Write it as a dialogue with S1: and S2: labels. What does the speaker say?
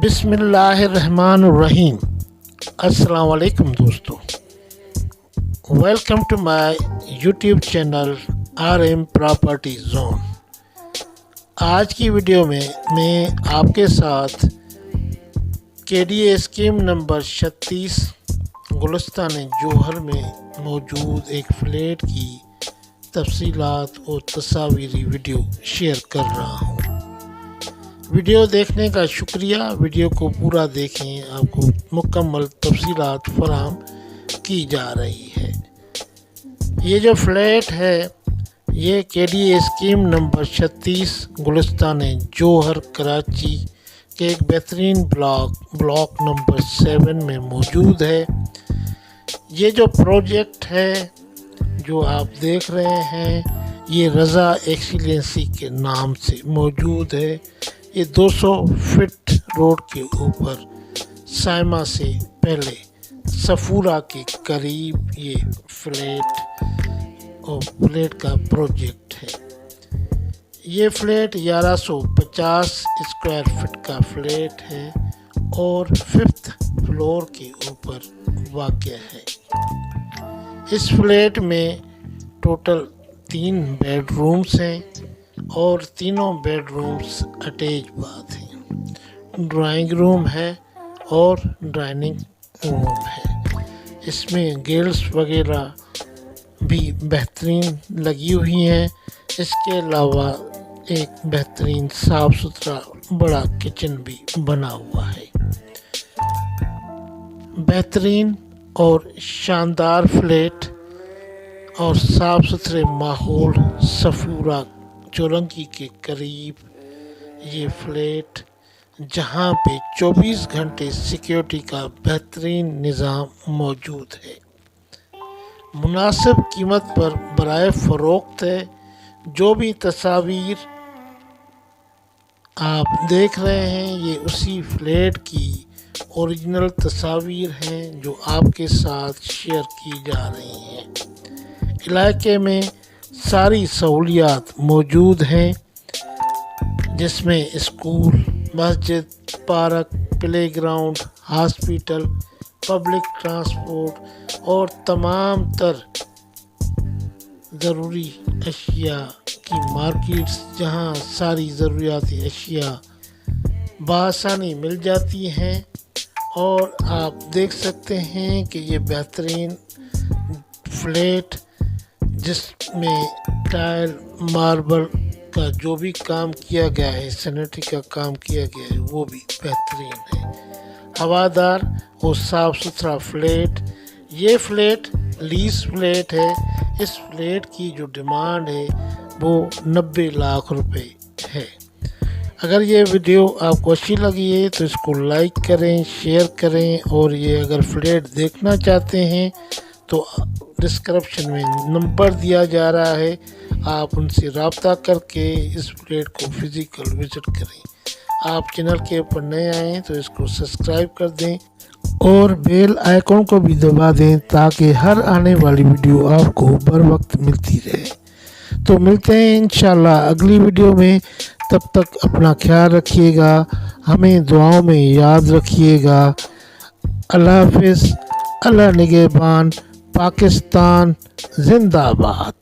S1: بسم اللہ الرحمن الرحیم۔ السلام علیکم دوستو، welcome to my YouTube channel R M property zone. آج کی ویڈیو میں آپ کے ساتھ K D A scheme number 36 Gulistan Jauhar میں موجود ایک فلیٹ کی تفصیلات اور تصاویری ویڈیو شیئر کر رہا ہوں۔ ویڈیو دیکھنے کا شکریہ۔ ویڈیو کو پورا دیکھیں، آپ کو مکمل تفصیلات فراہم کی جا رہی ہے۔ یہ جو فلیٹ ہے یہ کے D A scheme number 36 Gulistan جوہر کراچی کے ایک بہترین بلاک نمبر 7 میں موجود ہے۔ یہ جو پروجیکٹ ہے جو آپ دیکھ رہے ہیں یہ رضا ایکسیلنسی کے نام سے موجود ہے۔ یہ 200 فٹ روڈ کے اوپر سائما سے پہلے سفورہ کے قریب یہ فلیٹ کا پروجیکٹ ہے۔ یہ فلیٹ 1150 اسکوائر فٹ کا فلیٹ ہے اور 5th فلور کے اوپر واقع ہے۔ اس فلیٹ میں ٹوٹل 3 بیڈ رومز ہیں اور تینوں بیڈ رومز اٹیچ باتھ ہیں۔ ڈرائنگ روم ہے اور ڈائننگ روم ہے۔ اس میں گرلس وغیرہ بھی بہترین لگی ہوئی ہیں۔ اس کے علاوہ ایک بہترین صاف ستھرا بڑا کچن بھی بنا ہوا ہے۔ بہترین اور شاندار فلیٹ اور صاف ستھرے ماحول، سفورہ چورنگی کے قریب یہ فلیٹ جہاں پہ 24 گھنٹے سیکیورٹی کا بہترین نظام موجود ہے۔ مناسب قیمت پر برائے فروخت ہے۔ جو بھی تصاویر آپ دیکھ رہے ہیں یہ اسی فلیٹ کی اوریجنل تصاویر ہیں جو آپ کے ساتھ شیئر کی جا رہی ہیں۔ علاقے میں ساری سہولیات موجود ہیں جس میں اسکول، مسجد، park, play ground, hospital, public transport اور تمام تر ضروری اشیاء کی مارکیٹس جہاں ساری ضروریاتی اشیاء بآسانی مل جاتی ہیں۔ اور آپ دیکھ سکتے ہیں کہ یہ بہترین فلیٹ جس میں ٹائل، ماربل کا جو بھی کام کیا گیا ہے، سینیٹری کا کام کیا گیا ہے وہ بھی بہترین ہے۔ ہوادار اور صاف ستھرا فلیٹ۔ یہ فلیٹ لیز فلیٹ ہے۔ اس فلیٹ کی جو ڈیمانڈ ہے وہ 90 لاکھ روپے ہے۔ اگر یہ ویڈیو آپ کو اچھی لگی ہے تو اس کو لائک کریں، شیئر کریں، اور یہ اگر فلیٹ دیکھنا چاہتے ہیں تو ڈسکرپشن میں نمبر دیا جا رہا ہے، آپ ان سے رابطہ کر کے اس فلیٹ کو فزیکل وزٹ کریں۔ آپ چینل کے اوپر نئے آئیں تو اس کو سبسکرائب کر دیں اور بیل آئیکن کو بھی دبا دیں تاکہ ہر آنے والی ویڈیو آپ کو بر وقت ملتی رہے۔ تو ملتے ہیں انشاءاللہ اگلی ویڈیو میں۔ تب تک اپنا خیال رکھیے گا، ہمیں دعاؤں میں یاد رکھیے گا۔ اللہ حافظ، اللہ نگہبان، پاکستان زندہ باد۔